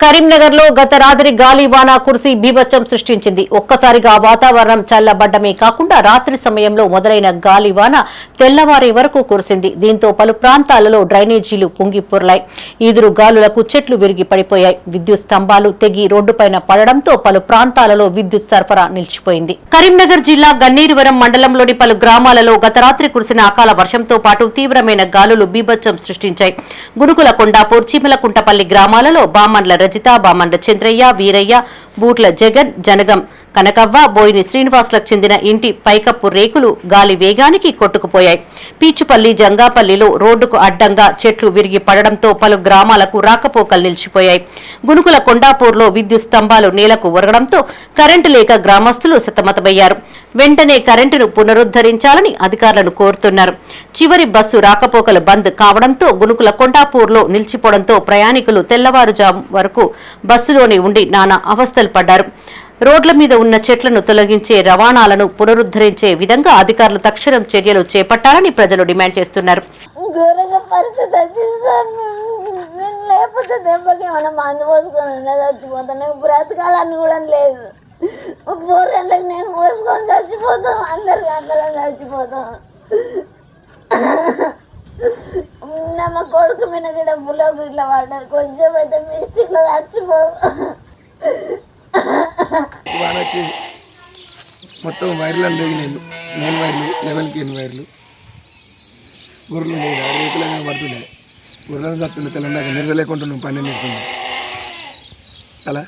కరీంనగర్ లో గత రాత్రి గాలివాన కురిసి బీభత్సం సృష్టించింది. ఒక్కసారిగా వాతావరణం చల్లబడ్డమే కాకుండా రాత్రి సమయంలో మొదలైన గాలివాన తెల్లవారే వరకు కురిసింది. దీంతో పలు ప్రాంతాలలో డ్రైనేజీలు పొంగి పొర్లాయి. ఈదురు గాలులకు చెట్లు విరిగి పడిపోయాయి. విద్యుత్ స్తంభాలు తెగి రోడ్డుపైన పడడంతో పలు ప్రాంతాలలో విద్యుత్ సరఫరా నిలిచిపోయింది. కరీంనగర్ జిల్లా గన్నేరువరం మండలంలోని పలు గ్రామాలలో గత రాత్రి కురిసిన అకాల వర్షంతో పాటు తీవ్రమైన గాలులు బీభత్సం సృష్టించాయి. గుడుకుల కొండాపూర్, చీమలకుంటపల్లి గ్రామాలలో బామన్ల రజిత, బామన్ల చంద్రయ్య, వీరయ్య, బూట్ల జగన్, జనగం కనకవ్వ, బోయిని శ్రీనివాసులకు చెందిన ఇంటి పైకప్పు రేకులు గాలి వేగానికి కొట్టుకుపోయాయి. పీచుపల్లి, జంగాపల్లిలో రోడ్డుకు అడ్డంగా చెట్లు విరిగి పడడంతో పలు గ్రామాలకు రాకపోకలు నిలిచిపోయాయి. గునుకుల కొండాపూర్లో విద్యుత్ స్తంభాలు నేలకు ఒరగడంతో కరెంటు లేక గ్రామస్తులు సతమతమయ్యారు. వెంటనే కరెంటును పునరుద్దరించాలని అధికారులను కోరుతున్నారు. చివరి బస్సు రాకపోకలు బంద్ కావడంతో గునుకుల కొండాపూర్లో నిలిచిపోవడంతో ప్రయాణికులు తెల్లవారుజాము వరకు బస్సులోనే ఉండి నానా అవస్థలు పడ్డారు. రోడ్ల మీద ఉన్న చెట్లను తొలగించే రవాణాలను పునరుద్దరించే విధంగా అధికారులు తక్షణం చర్యలు చేపట్టాలని ప్రజలు డిమాండ్ చేస్తున్నారు. బ్రతకాలని కూడా లేదు. పూర్వీకులకు నేను మోసుకొని చచ్చిపోతాం, అందరికి అందరం చచ్చిపోతాం. మా కొడుకు మీద కూడా బుల్లకి ఇట్లా పడ్డారు. కొంచెం అయితే మిస్టేక్ లో చచ్చిపో మొత్తం వైర్లు లేగినాయి. మెయిన్ వైర్లు, లెవెల్కి ఎన్ని వైర్లు గుర్రెలు లేదు. రేకులు పడుతుండే గుర్రెలు చస్తుండే తెలంగాణ నిద్ర లేకుండా 12 నిమిషం అలా